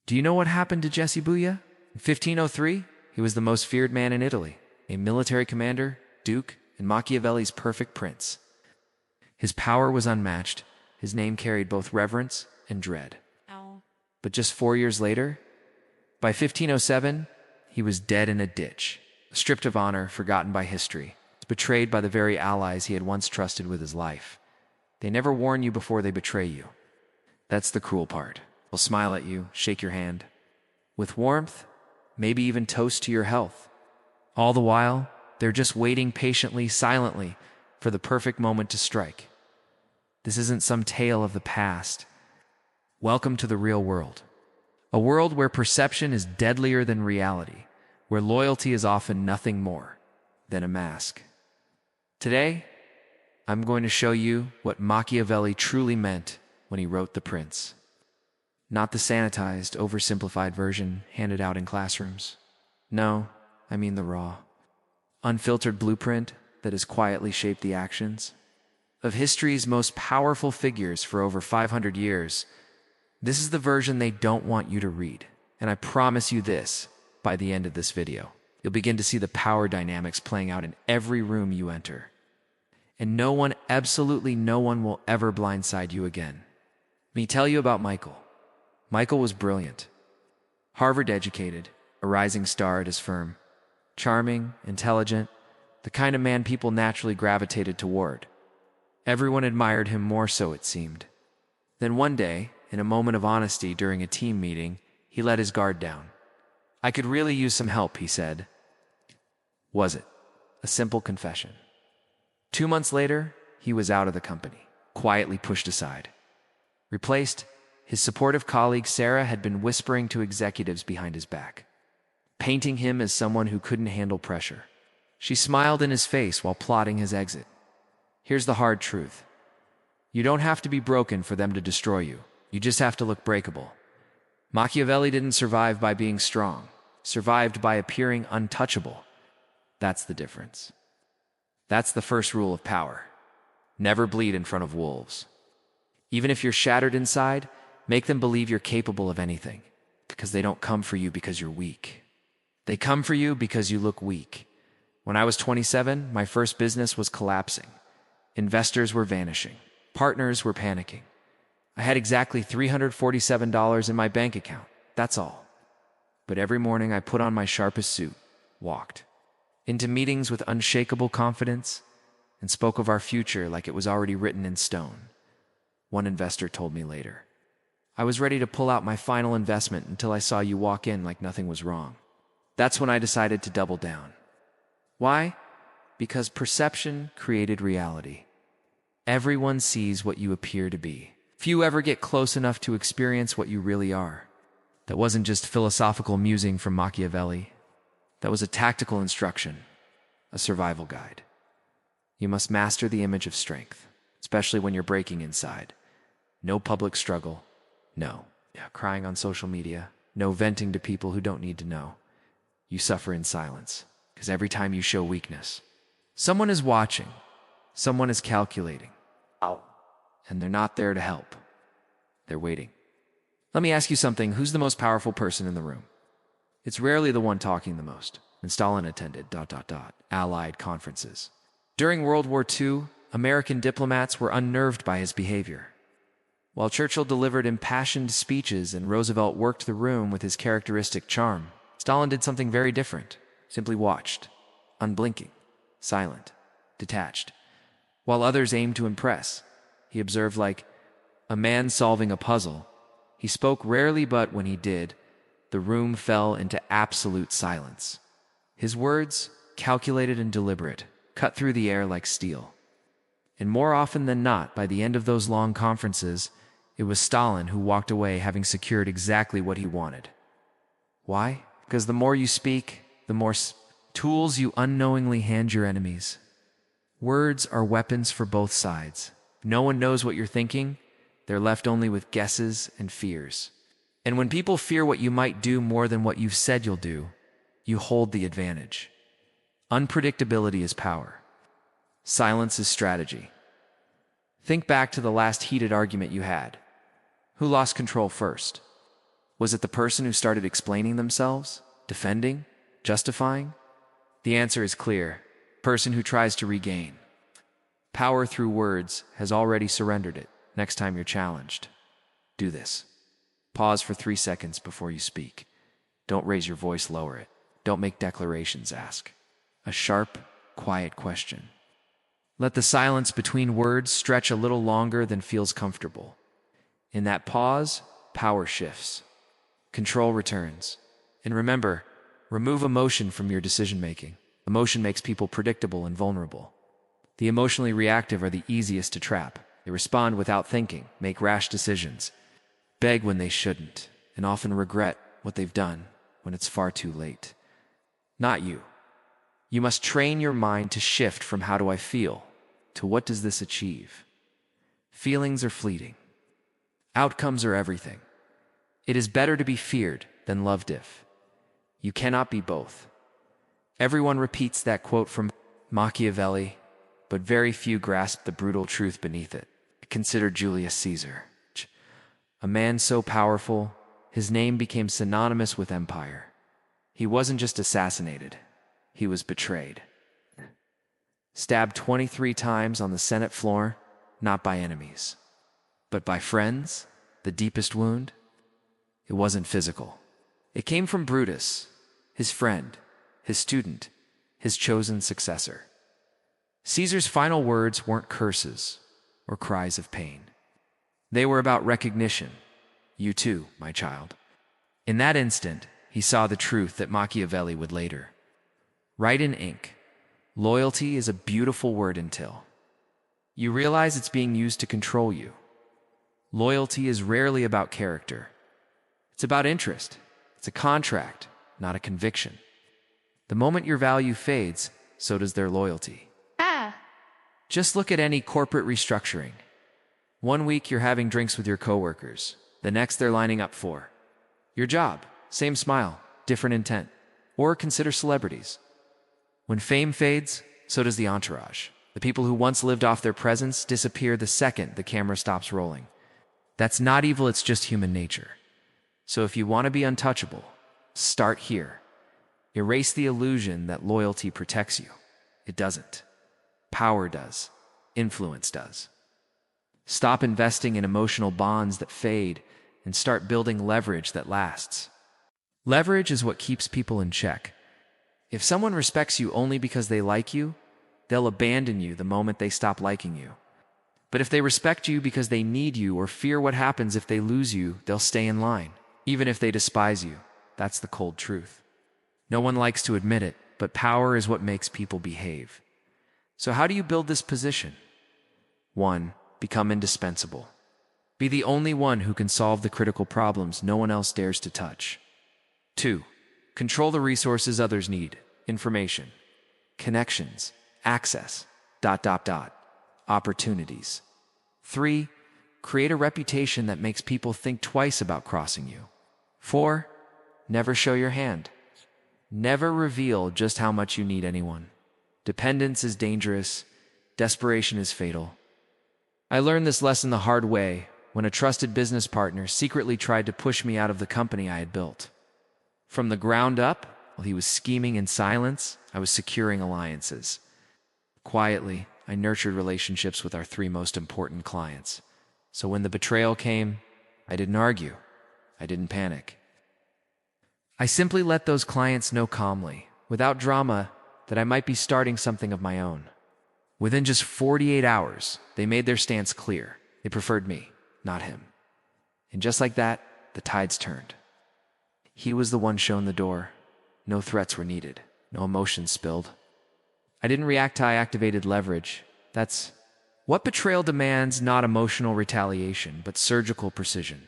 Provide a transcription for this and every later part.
Do you know what happened to Jesse Booya? In 1503, he was the most feared man in Italy, a military commander, duke, and Machiavelli's perfect prince. His power was unmatched. His name carried both reverence and dread. But just 4 years later, by 1507, he was dead in a ditch, stripped of honor, forgotten by history, betrayed by the very allies he had once trusted with his life. They never warn you before they betray you. That's the cruel part. They'll smile at you, shake your hand, with warmth, maybe even toast to your health. All the while, they're just waiting patiently, silently, for the perfect moment to strike. This isn't some tale of the past. Welcome to the real world. A world where perception is deadlier than reality, where loyalty is often nothing more than a mask. Today, I'm going to show you what Machiavelli truly meant when he wrote The Prince. Not the sanitized, oversimplified version handed out in classrooms. No, I mean the raw, unfiltered blueprint that has quietly shaped the actions of history's most powerful figures for over 500 years. This is the version they don't want you to read. And I promise you this, by the end of this video, you'll begin to see the power dynamics playing out in every room you enter. And no one, absolutely no one, will ever blindside you again. Let me tell you about Michael. Michael was brilliant. Harvard educated, a rising star at his firm. Charming, intelligent, the kind of man people naturally gravitated toward. Everyone admired him, more so it seemed. Then one day, in a moment of honesty during a team meeting, he let his guard down. "I could really use some help," he said. Was it? A simple confession. 2 months later, he was out of the company, quietly pushed aside. Replaced, his supportive colleague Sarah had been whispering to executives behind his back, painting him as someone who couldn't handle pressure. She smiled in his face while plotting his exit. Here's the hard truth. You don't have to be broken for them to destroy you. You just have to look breakable. Machiavelli didn't survive by being strong, survived by appearing untouchable. That's the difference. That's the first rule of power. Never bleed in front of wolves. Even if you're shattered inside, make them believe you're capable of anything, because they don't come for you because you're weak. They come for you because you look weak. When I was 27, my first business was collapsing. Investors were vanishing. Partners were panicking. I had exactly $347 in my bank account. That's all. But every morning I put on my sharpest suit, walked into meetings with unshakable confidence, and spoke of our future like it was already written in stone. One investor told me later, "I was ready to pull out my final investment until I saw you walk in like nothing was wrong." That's when I decided to double down. Why? Because perception created reality. Everyone sees what you appear to be. Few ever get close enough to experience what you really are. That wasn't just philosophical musing from Machiavelli. That was a tactical instruction, a survival guide. You must master the image of strength, especially when you're breaking inside. No public struggle. No crying on social media. No venting to people who don't need to know. You suffer in silence, because every time you show weakness, someone is watching. Someone is calculating. And they're not there to help. They're waiting. Let me ask you something. Who's the most powerful person in the room? It's rarely the one talking the most. And Stalin attended ... Allied conferences. During World War II, American diplomats were unnerved by his behavior. While Churchill delivered impassioned speeches and Roosevelt worked the room with his characteristic charm, Stalin did something very different. Simply watched, unblinking, silent, detached. While others aimed to impress, he observed like a man solving a puzzle. He spoke rarely, but when he did, the room fell into absolute silence. His words, calculated and deliberate, cut through the air like steel. And more often than not, by the end of those long conferences, it was Stalin who walked away having secured exactly what he wanted. Why? Because the more you speak, the more tools you unknowingly hand your enemies. Words are weapons for both sides. If no one knows what you're thinking, they're left only with guesses and fears. And when people fear what you might do more than what you've said you'll do, you hold the advantage. Unpredictability is power. Silence is strategy. Think back to the last heated argument you had. Who lost control first? Was it the person who started explaining themselves, defending, justifying? The answer is clear. Person who tries to regain. Power through words has already surrendered it. Next time you're challenged, do this. Pause for 3 seconds before you speak. Don't raise your voice, lower it. Don't make declarations, ask a sharp, quiet question. Let the silence between words stretch a little longer than feels comfortable. In that pause, power shifts. Control returns. And remember, remove emotion from your decision-making. Emotion makes people predictable and vulnerable. The emotionally reactive are the easiest to trap. They respond without thinking, make rash decisions, beg when they shouldn't, and often regret what they've done when it's far too late. Not you. You must train your mind to shift from how do I feel to what does this achieve. Feelings are fleeting. Outcomes are everything. It is better to be feared than loved if. You cannot be both. Everyone repeats that quote from Machiavelli, but very few grasp the brutal truth beneath it. Consider Julius Caesar. A man so powerful, his name became synonymous with empire. He wasn't just assassinated, he was betrayed. Stabbed 23 times on the Senate floor, not by enemies, but by friends. The deepest wound? It wasn't physical. It came from Brutus, his friend, his student, his chosen successor. Caesar's final words weren't curses or cries of pain. They were about recognition. You too, my child. In that instant, he saw the truth that Machiavelli would later write in ink. Loyalty is a beautiful word until you realize it's being used to control you. Loyalty is rarely about character. It's about interest. It's a contract, not a conviction. The moment your value fades, so does their loyalty. Just look at any corporate restructuring. One week you're having drinks with your coworkers. The next they're lining up for your job. Same smile, different intent. Or consider celebrities. When fame fades, so does the entourage. The people who once lived off their presence disappear the second the camera stops rolling. That's not evil, it's just human nature. So if you want to be untouchable, start here. Erase the illusion that loyalty protects you. It doesn't. Power does. Influence does. Stop investing in emotional bonds that fade and start building leverage that lasts. Leverage is what keeps people in check. If someone respects you only because they like you, they'll abandon you the moment they stop liking you. But if they respect you because they need you or fear what happens if they lose you, they'll stay in line, even if they despise you. That's the cold truth. No one likes to admit it, but power is what makes people behave. So how do you build this position? 1. Become indispensable. Be the only one who can solve the critical problems no one else dares to touch. 2. Control the resources others need. Information, connections, access, ... opportunities. 3. Create a reputation that makes people think twice about crossing you. 4. Never show your hand. Never reveal just how much you need anyone. Dependence is dangerous. Desperation is fatal. I learned this lesson the hard way when a trusted business partner secretly tried to push me out of the company I had built. From the ground up, while he was scheming in silence, I was securing alliances. Quietly, I nurtured relationships with our 3 most important clients. So when the betrayal came, I didn't argue. I didn't panic. I simply let those clients know calmly, without drama, that I might be starting something of my own. Within just 48 hours, they made their stance clear. They preferred me, not him. And just like that, the tides turned. He was the one shown the door. No threats were needed. No emotions spilled. I didn't react to I activated leverage. That's what betrayal demands, not emotional retaliation, but surgical precision.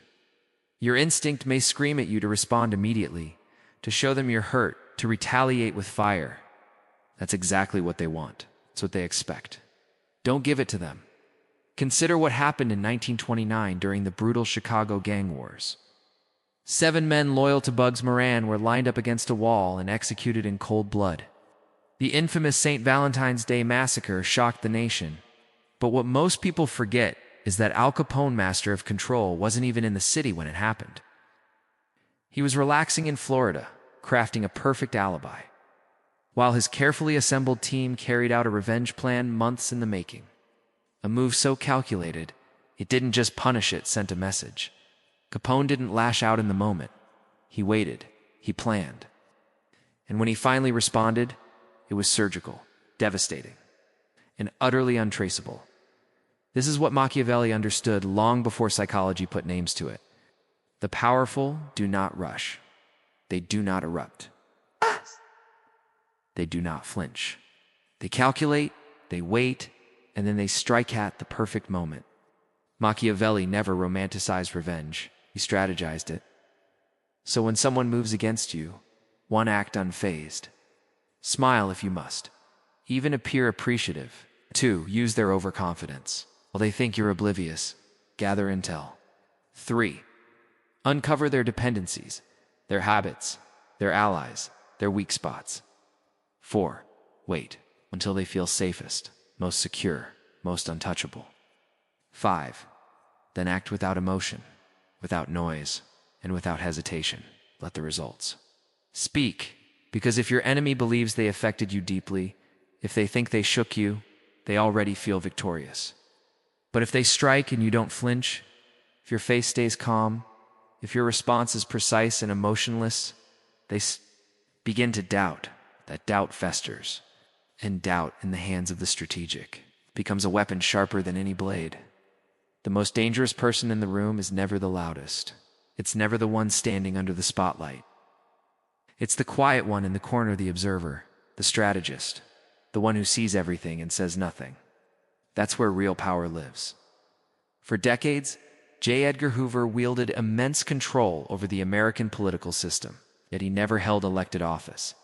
Your instinct may scream at you to respond immediately, to show them you're hurt, to retaliate with fire. That's exactly what they want. It's what they expect. Don't give it to them. Consider what happened in 1929 during the brutal Chicago gang wars. 7 men loyal to Bugs Moran were lined up against a wall and executed in cold blood. The infamous St. Valentine's Day massacre shocked the nation. But what most people forget is that Al Capone, master of control, wasn't even in the city when it happened. He was relaxing in Florida, crafting a perfect alibi, while his carefully assembled team carried out a revenge plan months in the making. A move so calculated, it didn't just punish, it sent a message. Capone didn't lash out in the moment. He waited. He planned. And when he finally responded, it was surgical, devastating, and utterly untraceable. This is what Machiavelli understood long before psychology put names to it. The powerful do not rush. They do not erupt. They do not flinch. They calculate, they wait, and then they strike at the perfect moment. Machiavelli never romanticized revenge. He strategized it. So when someone moves against you, one, act unfazed. Smile if you must. Even appear appreciative. 2, use their overconfidence. While they think you're oblivious, gather intel. 3, uncover their dependencies, their habits, their allies, their weak spots. 4, wait until they feel safest, most secure, most untouchable. 5, then act without emotion, without noise, and without hesitation. Let the results speak, because if your enemy believes they affected you deeply, if they think they shook you, they already feel victorious. But if they strike and you don't flinch, if your face stays calm, if your response is precise and emotionless, they begin to doubt. That doubt festers, and doubt in the hands of the strategic becomes a weapon sharper than any blade. The most dangerous person in the room is never the loudest. It's never the one standing under the spotlight. It's the quiet one in the corner, the observer, the strategist, the one who sees everything and says nothing. That's where real power lives. For decades, J. Edgar Hoover wielded immense control over the American political system, yet he never held elected office.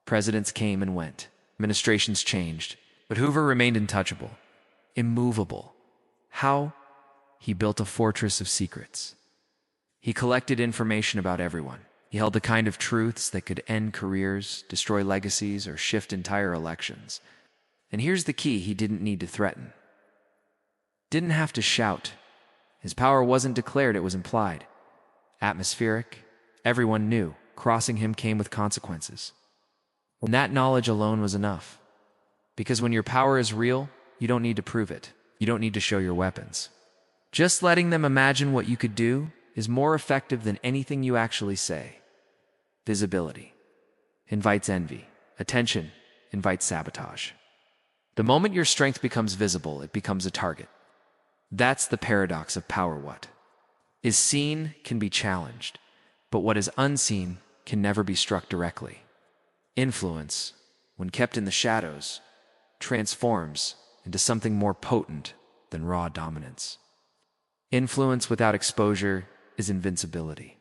Presidents came and went, administrations changed, but Hoover remained untouchable, immovable. How? He built a fortress of secrets. He collected information about everyone. He held the kind of truths that could end careers, destroy legacies, or shift entire elections. And here's the key: he didn't need to threaten. Didn't have to shout. His power wasn't declared, it was implied. Atmospheric. Everyone knew. Crossing him came with consequences. And that knowledge alone was enough. Because when your power is real, you don't need to prove it. You don't need to show your weapons. Just letting them imagine what you could do is more effective than anything you actually say. Visibility invites envy. Attention invites sabotage. The moment your strength becomes visible, it becomes a target. That's the paradox of power. What is seen can be challenged, but what is unseen can never be struck directly. Influence, when kept in the shadows, transforms into something more potent than raw dominance. Influence without exposure is invincibility.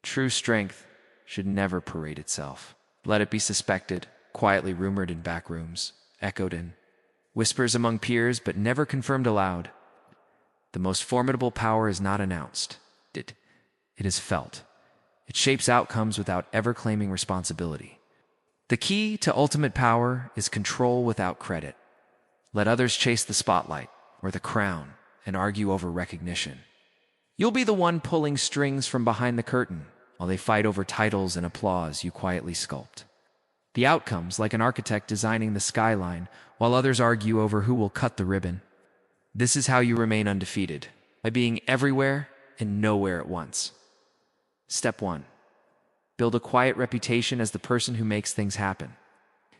True strength should never parade itself. Let it be suspected, quietly rumored in back rooms, echoed in whispers among peers, but never confirmed aloud. The most formidable power is not announced. It is felt. It shapes outcomes without ever claiming responsibility. The key to ultimate power is control without credit. Let others chase the spotlight or the crown and argue over recognition. You'll be the one pulling strings from behind the curtain while they fight over titles and applause you quietly sculpt. The outcomes, like an architect designing the skyline while others argue over who will cut the ribbon. This is how you remain undefeated, by being everywhere and nowhere at once. Step 1. Build a quiet reputation as the person who makes things happen.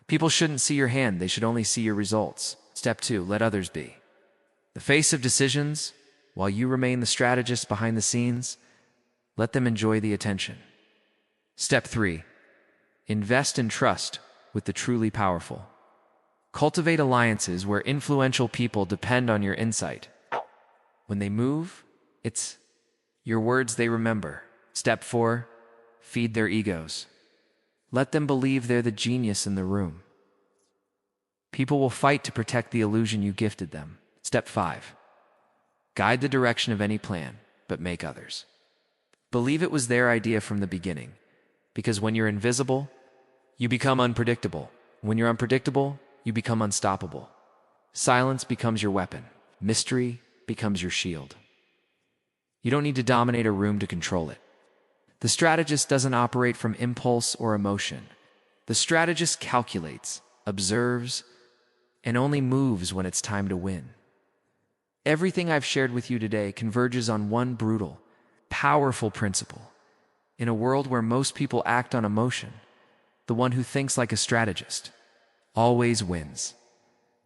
People shouldn't see your hand, they should only see your results. Step 2. Let others be the face of decisions, while you remain the strategist behind the scenes. Let them enjoy the attention. Step 3. Invest in trust with the truly powerful. Cultivate alliances where influential people depend on your insight. When they move, it's your words they remember. Step 4. Feed their egos. Let them believe they're the genius in the room. People will fight to protect the illusion you gifted them. Step 5. Guide the direction of any plan, but make others believe it was their idea from the beginning. Because when you're invisible, you become unpredictable. When you're unpredictable, you become unstoppable. Silence becomes your weapon. Mystery becomes your shield. You don't need to dominate a room to control it. The strategist doesn't operate from impulse or emotion. The strategist calculates, observes, and only moves when it's time to win. Everything I've shared with you today converges on one brutal, powerful principle. In a world where most people act on emotion, the one who thinks like a strategist always wins.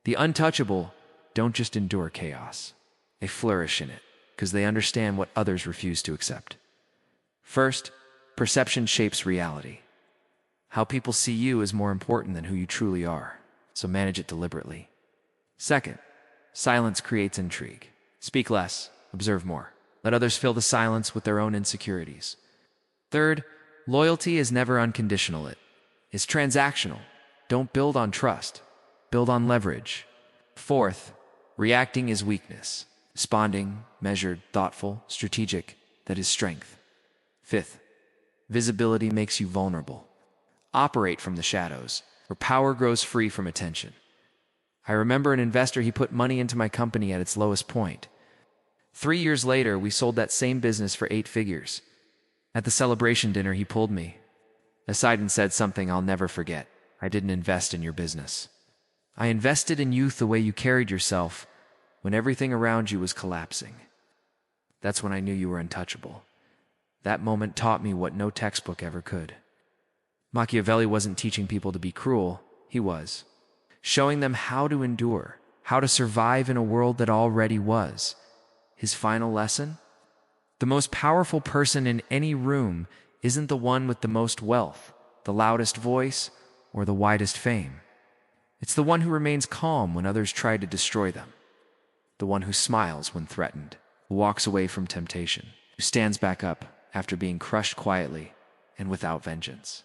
The untouchable don't just endure chaos. They flourish in it because they understand what others refuse to accept. First, perception shapes reality. How people see you is more important than who you truly are, so manage it deliberately. Second, silence creates intrigue. Speak less, observe more. Let others fill the silence with their own insecurities. Third, loyalty is never unconditional. It is transactional. Don't build on trust. Build on leverage. Fourth, reacting is weakness. Responding, measured, thoughtful, strategic, that is strength. Fifth, visibility makes you vulnerable. Operate from the shadows, where power grows free from attention. I remember an investor, he put money into my company at its lowest point. 3 years later, we sold that same business for 8 figures. At the celebration dinner, he pulled me aside and said something I'll never forget. I didn't invest in your business. I invested in you the way you carried yourself when everything around you was collapsing. That's when I knew you were untouchable. That moment taught me what no textbook ever could. Machiavelli wasn't teaching people to be cruel, he was showing them how to endure, how to survive in a world that already was. His final lesson? The most powerful person in any room isn't the one with the most wealth, the loudest voice, or the widest fame. It's the one who remains calm when others try to destroy them. The one who smiles when threatened, who walks away from temptation, who stands back up after being crushed quietly and without vengeance.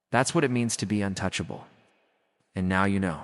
That's what it means to be untouchable. And now you know.